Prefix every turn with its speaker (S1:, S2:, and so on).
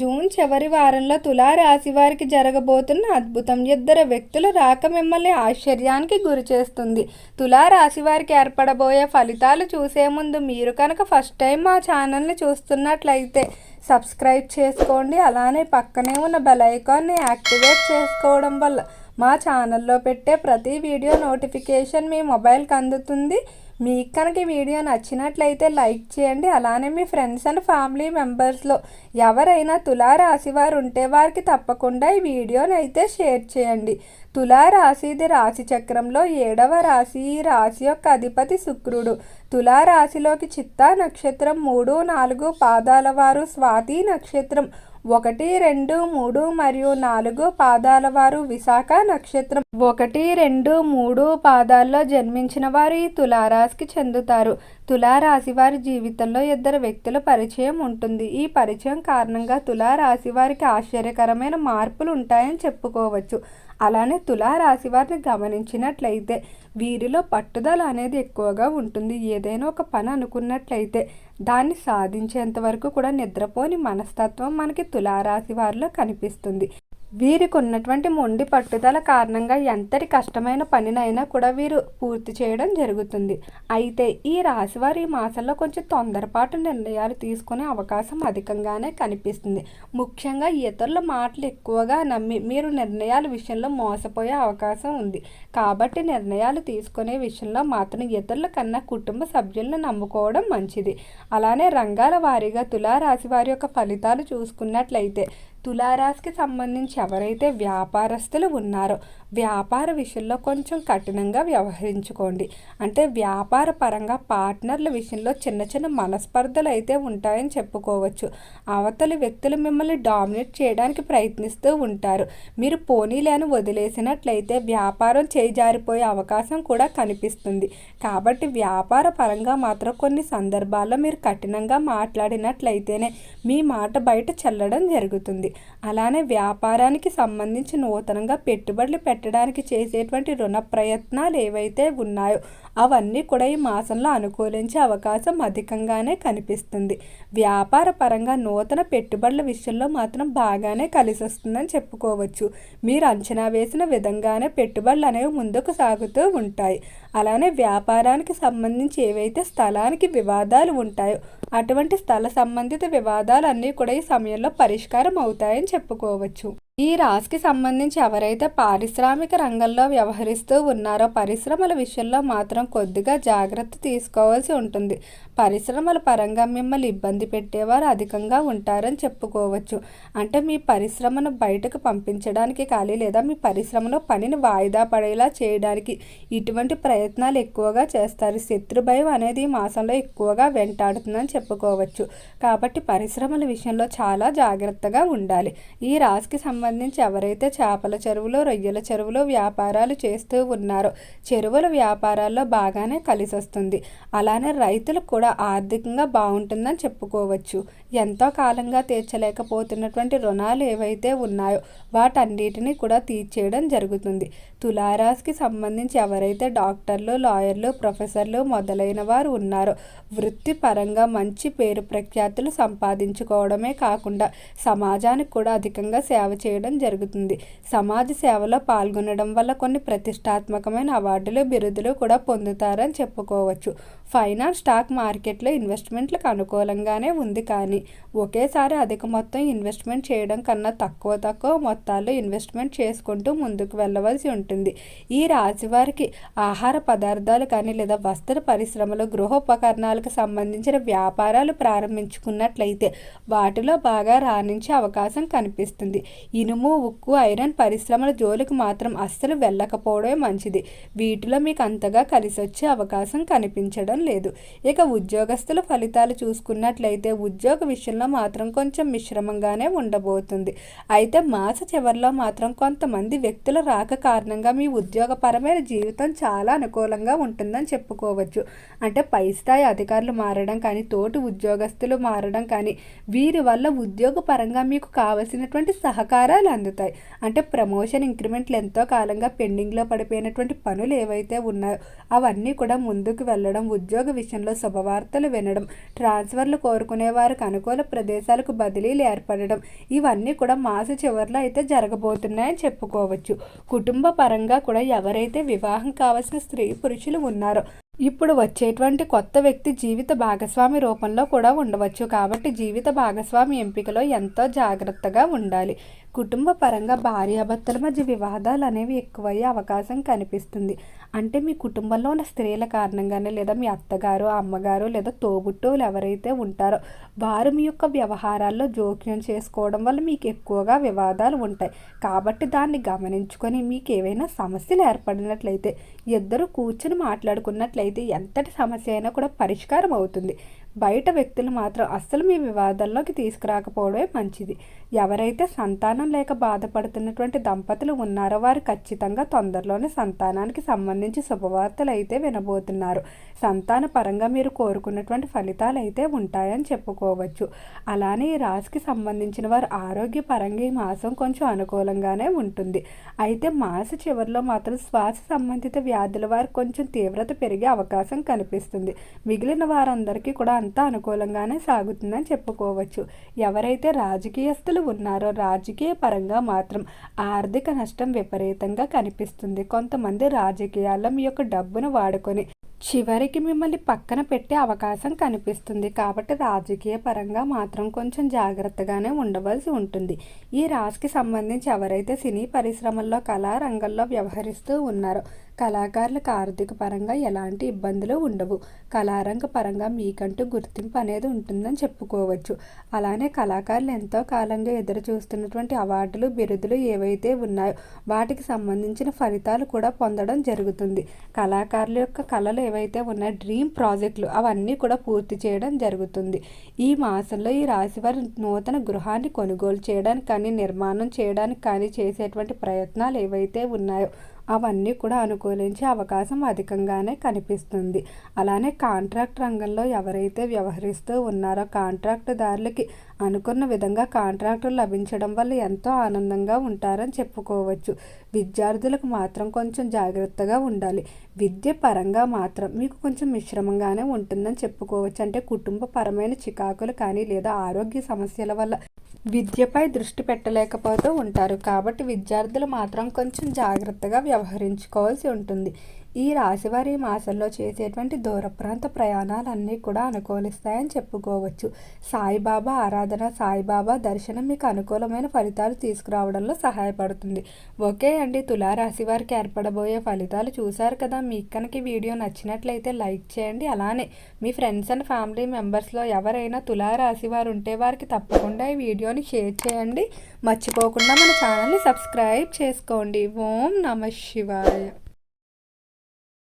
S1: June చివరి వారంలో తులారాశి వారికి జరగబోతున్న అద్భుతం. ఇద్దరు వ్యక్తుల రాక మిమ్మల్ని ఆశ్చర్యానికి గురి చేస్తుంది. తులారాశి వారికి ఏర్పడబోయే ఫలితాలు చూసే ముందు మీరు కనుక ఫస్ట్ టైం మా ఛానల్ని చూస్తున్నట్లయితే సబ్స్క్రైబ్ చేసుకోండి. అలానే పక్కనే ఉన్న బెల్ ఐకాన్ని యాక్టివేట్ చేసుకోవడం వల్ల మా ఛానల్లో పెట్టే ప్రతి వీడియో నోటిఫికేషన్ మీ మొబైల్కి అందుతుంది. మీకు కనుక ఈ వీడియో నచ్చినట్లయితే లైక్ చేయండి. అలానే మీ ఫ్రెండ్స్ అండ్ ఫ్యామిలీ మెంబర్స్లో ఎవరైనా తులారాశి వారు ఉంటే వారికి తప్పకుండా ఈ వీడియోని అయితే షేర్ చేయండి. తులారాశి ఇది రాశి చక్రంలో 7వ రాశి. ఈ రాశి యొక్క అధిపతి శుక్రుడు. తులారాశిలోకి చిత్తా నక్షత్రం 3, 4 పాదాల వారు, స్వాతి నక్షత్రం 1, 2, 3 మరియు 4 పాదాల వారు, విశాఖ నక్షత్రం 1, 2, 3 పాదాల్లో జన్మించిన వారు ఈ తులారాశికి చెందుతారు. తులారాశి వారి జీవితంలో ఇద్దరు వ్యక్తుల పరిచయం ఉంటుంది. ఈ పరిచయం కారణంగా తులారాశి వారికి ఆశ్చర్యకరమైన మార్పులు ఉంటాయని చెప్పుకోవచ్చు. అలానే తులారాశి వారిని గమనించినట్లయితే వీరిలో పట్టుదల అనేది ఎక్కువగా ఉంటుంది. ఏదైనా ఒక పని అనుకున్నట్లయితే దాన్ని సాధించేంత వరకు కూడా నిద్రపోని మనస్తత్వం మనకి తులారాశి వారిలో కనిపిస్తుంది. వీరికి ఉన్నటువంటి మొండి పట్టుదల కారణంగా ఎంతటి కష్టమైన పనినైనా కూడా వీరు పూర్తి చేయడం జరుగుతుంది. అయితే ఈ రాశివారు ఈ మాసంలో కొంచెం తొందరపాటు నిర్ణయాలు తీసుకునే అవకాశం అధికంగానే కనిపిస్తుంది. ముఖ్యంగా ఇతరుల మాటలు ఎక్కువగా నమ్మి మీరు నిర్ణయాల విషయంలో మోసపోయే అవకాశం ఉంది. కాబట్టి నిర్ణయాలు తీసుకునే విషయంలో మాత్రం ఇతరుల కన్నా కుటుంబ సభ్యులను నమ్ముకోవడం మంచిది. అలానే రంగాల వారీగా తులారాశి వారి యొక్క ఫలితాలు చూసుకున్నట్లయితే తులారాశికి సంబంధించి ఎవరైతే వ్యాపారస్తులు ఉన్నారో వ్యాపార విషయంలో కొంచెం కఠినంగా వ్యవహరించుకోండి. అంటే వ్యాపార పరంగా పార్ట్నర్ల విషయంలో చిన్న చిన్న మనస్పర్ధలు అయితే ఉంటాయని చెప్పుకోవచ్చు. అవతలి వ్యక్తులు మిమ్మల్ని డామినేట్ చేయడానికి ప్రయత్నిస్తూ ఉంటారు. మీరు పోనీలేని వదిలేసినట్లయితే వ్యాపారం చేజారిపోయే అవకాశం కూడా కనిపిస్తుంది. కాబట్టి వ్యాపార పరంగా మాత్రం కొన్ని సందర్భాల్లో మీరు కఠినంగా మాట్లాడినట్లయితేనే మీ మాట బయట చెల్లడం జరుగుతుంది. అలానే వ్యాపారానికి సంబంధించి నూతనంగా పెట్టుబడులు పెట్టడానికి చేసేటువంటి రుణ ప్రయత్నాలు ఏవైతే ఉన్నాయో అవన్నీ కూడా ఈ మాసంలో అనుకూలించే అవకాశం అధికంగానే కనిపిస్తుంది. వ్యాపార పరంగా నూతన పెట్టుబడుల విషయంలో మాత్రం బాగానే కలిసి వస్తుందని చెప్పుకోవచ్చు. మీరు అంచనా వేసిన విధంగానే పెట్టుబడులు అనేవి ముందుకు సాగుతూ ఉంటాయి. అలానే వ్యాపారానికి సంబంధించి ఏవైతే స్థలానికి వివాదాలు ఉంటాయో అటువంటి స్థల సంబంధిత వివాదాలన్నీ కూడా ఈ సమయంలో పరిష్కారం అవుతాయని చెప్పుకోవచ్చు. ఈ రాశికి సంబంధించి ఎవరైతే పారిశ్రామిక రంగంలో వ్యవహరిస్తూ ఉన్నారో పరిశ్రమల విషయంలో మాత్రం కొద్దిగా జాగ్రత్త తీసుకోవాల్సి ఉంటుంది. పరిశ్రమల పరంగా మిమ్మల్ని ఇబ్బంది పెట్టేవారు అధికంగా ఉంటారని చెప్పుకోవచ్చు. అంటే మీ పరిశ్రమను బయటకు పంపించడానికి కానీ లేదా మీ పరిశ్రమలో పనిని వాయిదా పడేలా చేయడానికి ఇటువంటి ప్రయత్నాలు ఎక్కువగా చేస్తారు. శత్రు భయం అనేది ఈ మాసంలో ఎక్కువగా వెంటాడుతుందని చెప్పుకోవచ్చు. కాబట్టి పరిశ్రమల విషయంలో చాలా జాగ్రత్తగా ఉండాలి. ఈ రాశికి సంబంధించి ఎవరైతే చేపల చెరువులో, రొయ్యల చెరువులో వ్యాపారాలు చేస్తూ ఉన్నారో చెరువుల వ్యాపారాల్లో బాగానే కలిసి వస్తుంది. అలానే రైతులకు కూడా ఆర్థికంగా బాగుంటుందని చెప్పుకోవచ్చు. ఎంతో కాలంగా తీర్చలేకపోతున్నటువంటి రుణాలు ఏవైతే ఉన్నాయో వాటన్నిటిని కూడా తీర్చేయడం జరుగుతుంది. తులారాశికి సంబంధించి ఎవరైతే డాక్టర్లు, లాయర్లు, ప్రొఫెసర్లు మొదలైన వారు ఉన్నారో వృత్తిపరంగా మంచి పేరు ప్రఖ్యాతులు సంపాదించుకోవడమే కాకుండా సమాజానికి కూడా అధికంగా సేవ చేయడం జరుగుతుంది. సమాజ సేవలో పాల్గొనడం వల్ల కొన్ని ప్రతిష్టాత్మకమైన అవార్డులు, బిరుదులు కూడా పొందుతారని చెప్పుకోవచ్చు. ఫైనాన్స్, స్టాక్ మార్కెట్లో ఇన్వెస్ట్మెంట్లకు అనుకూలంగానే ఉంది. కానీ ఒకేసారి అధిక మొత్తం ఇన్వెస్ట్మెంట్ చేయడం కన్నా తక్కువ మొత్తాల్లో ఇన్వెస్ట్మెంట్ చేసుకుంటూ ముందుకు వెళ్ళవలసి ఉంటుంది. ఈ రాశి వారికి ఆహార పదార్థాలు కానీ లేదా వస్త్ర పరిశ్రమలు, గృహోపకరణాలకు సంబంధించిన వ్యాపారాలు ప్రారంభించుకున్నట్లయితే వాటిలో బాగా రాణించే అవకాశం కనిపిస్తుంది. ఇనుము, ఉక్కు, ఐరన్ పరిశ్రమల జోలికి మాత్రం అస్సలు వెళ్ళకపోవడమే మంచిది. వీటిలో మీకు అంతగా కలిసి వచ్చే అవకాశం కనిపించడం లేదు. ఇక ఉద్యోగస్తుల ఫలితాలు చూసుకున్నట్లయితే ఉద్యోగ విషయంలో మాత్రం కొంచెం మిశ్రమంగానే ఉండబోతుంది. అయితే మాస చివరిలో మాత్రం కొంతమంది వ్యక్తుల రాక కారణంగా మీ ఉద్యోగపరమైన జీవితం చాలా అనుకూలంగా ఉంటుందని చెప్పుకోవచ్చు. అంటే పై స్థాయి అధికారులు మారడం కానీ, తోటి ఉద్యోగస్తులు మారడం కానీ, వీరి వల్ల ఉద్యోగపరంగా మీకు కావలసినటువంటి సహకారాలు అందుతాయి. అంటే ప్రమోషన్, ఇంక్రిమెంట్లు ఎంతో కాలంగా పెండింగ్లో పడిపోయినటువంటి పనులు ఏవైతే ఉన్నాయో అవన్నీ కూడా ముందుకు వెళ్ళడం, ఉద్యోగ విషయంలో శుభవార్తలు వినడం, ట్రాన్స్ఫర్లు కోరుకునే వారికి అనుకూల ప్రదేశాలకు బదిలీలు ఏర్పడడం, ఇవన్నీ కూడా మాస చివరిలో అయితే జరగబోతున్నాయని చెప్పుకోవచ్చు. కుటుంబ పరంగా కూడా ఎవరైతే వివాహం కావాల్సిన స్త్రీ పురుషులు ఉన్నారో ఇప్పుడు వచ్చేటువంటి కొత్త వ్యక్తి జీవిత భాగస్వామి రూపంలో కూడా ఉండవచ్చు. కాబట్టి జీవిత భాగస్వామి ఎంపికలో ఎంతో జాగ్రత్తగా ఉండాలి. కుటుంబ పరంగా భార్యాభర్తల మధ్య వివాదాలు అనేవి ఎక్కువయ్యే అవకాశం కనిపిస్తుంది. అంటే మీ కుటుంబంలో ఉన్న స్త్రీల కారణంగానే, లేదా మీ అత్తగారు, అమ్మగారు, లేదా తోబుట్టువులు ఎవరైతే ఉంటారో వారు మీ యొక్క వ్యవహారాల్లో జోక్యం చేసుకోవడం వల్ల మీకు ఎక్కువగా వివాదాలు ఉంటాయి. కాబట్టి దాన్ని గమనించుకొని మీకు ఏవైనా సమస్యలు ఏర్పడినట్లయితే ఇద్దరు కూర్చుని మాట్లాడుకున్నట్లయితే ఎంతటి సమస్య అయినా కూడా పరిష్కారం అవుతుంది. బయట వ్యక్తులు మాత్రం అస్సలు మీ వివాదాల్లోకి తీసుకురాకపోవడమే మంచిది. ఎవరైతే సంతానం లేక బాధపడుతున్నటువంటి దంపతులు ఉన్నారో వారు ఖచ్చితంగా తొందరలోనే సంతానానికి సంబంధించి శుభవార్తలు అయితే వినబోతున్నారు. సంతాన పరంగా మీరు కోరుకున్నటువంటి ఫలితాలు అయితే ఉంటాయని చెప్పుకోవచ్చు. అలానే ఈ రాశికి సంబంధించిన వారు ఆరోగ్యపరంగా ఈ మాసం కొంచెం అనుకూలంగానే ఉంటుంది. అయితే మాస చివరిలో మాత్రం శ్వాస సంబంధిత వ్యాధుల వారు కొంచెం తీవ్రత పెరిగే అవకాశం కనిపిస్తుంది. మిగిలిన వారందరికీ కూడా అంతా అనుకూలంగానే సాగుతుందని చెప్పుకోవచ్చు. ఎవరైతే రాజకీయస్తులు ఉన్నారో రాజకీయ పరంగా మాత్రం ఆర్థిక నష్టం విపరీతంగా కనిపిస్తుంది. కొంతమంది రాజకీయాల్లో మీ యొక్క డబ్బును వాడుకొని చివరికి మిమ్మల్ని పక్కన పెట్టే అవకాశం కనిపిస్తుంది. కాబట్టి రాజకీయ పరంగా మాత్రం కొంచెం జాగ్రత్తగానే ఉండవలసి ఉంటుంది. ఈ రాశికి సంబంధించి ఎవరైతే సినీ పరిశ్రమల్లో కళారంగంలో వ్యవహరిస్తూ ఉన్నారో కళాకారులకు ఆర్థిక పరంగా ఎలాంటి ఇబ్బందులు ఉండవు. కళారంగ పరంగా మీకంటూ గుర్తింపు అనేది ఉంటుందని చెప్పుకోవచ్చు. అలానే కళాకారులు ఎంతో కాలంగా ఎదురు చూస్తున్నటువంటి అవార్డులు, బిరుదులు ఏవైతే ఉన్నాయో వాటికి సంబంధించిన ఫలితాలు కూడా పొందడం జరుగుతుంది. కళాకారుల యొక్క కళలు ఏవైతే ఉన్నాయో డ్రీమ్ ప్రాజెక్టులు అవన్నీ కూడా పూర్తి చేయడం జరుగుతుంది. ఈ మాసంలో ఈ రాశివారు నూతన గృహాన్ని కొనుగోలు చేయడానికి కానీ, నిర్మాణం చేయడానికి కానీ చేసేటువంటి ప్రయత్నాలు ఏవైతే ఉన్నాయో అవన్నీ కూడా అనుకూలించే అవకాశం అధికంగానే కనిపిస్తుంది. అలానే కాంట్రాక్ట్ రంగంలో ఎవరైతే వ్యవహరిస్తూ ఉన్నారో కాంట్రాక్టుదారులకి అనుకున్న విధంగా కాంట్రాక్టులు లభించడం వల్ల ఎంతో ఆనందంగా ఉంటారని చెప్పుకోవచ్చు. విద్యార్థులకు మాత్రం కొంచెం జాగ్రత్తగా ఉండాలి. విద్య పరంగా మాత్రం మీకు కొంచెం మిశ్రమంగానే ఉంటుందని చెప్పుకోవచ్చు. అంటే కుటుంబపరమైన చికాకులు కానీ, లేదా ఆరోగ్య సమస్యల వల్ల విద్యపై దృష్టి పెట్టలేకపోతూ ఉంటారు. కాబట్టి విద్యార్థులు మాత్రం కొంచెం జాగ్రత్తగా వ్యవహరించుకోవాల్సి ఉంటుంది. ఈ రాశివారి మాసంలో చేసేటువంటి దూర ప్రాంత ప్రయాణాలన్నీ కూడా అనుకూలిస్తాయని చెప్పుకోవచ్చు. సాయిబాబా ఆరాధన, సాయిబాబా దర్శనం మీకు అనుకూలమైన ఫలితాలు తీసుకురావడంలో సహాయపడుతుంది. ఓకే అండి, తులారాశి వారికి ఏర్పడబోయే ఫలితాలు చూశారు కదా. మీకు కనుక ఈ వీడియో నచ్చినట్లయితే లైక్ చేయండి. అలానే మీ ఫ్రెండ్స్ అండ్ ఫ్యామిలీ మెంబర్స్లో ఎవరైనా తులారాశి వారు ఉంటే వారికి తప్పకుండా ఈ వీడియోని షేర్ చేయండి. మర్చిపోకుండా మన ఛానల్ని సబ్స్క్రైబ్ చేసుకోండి. ఓం నమః శివాయ.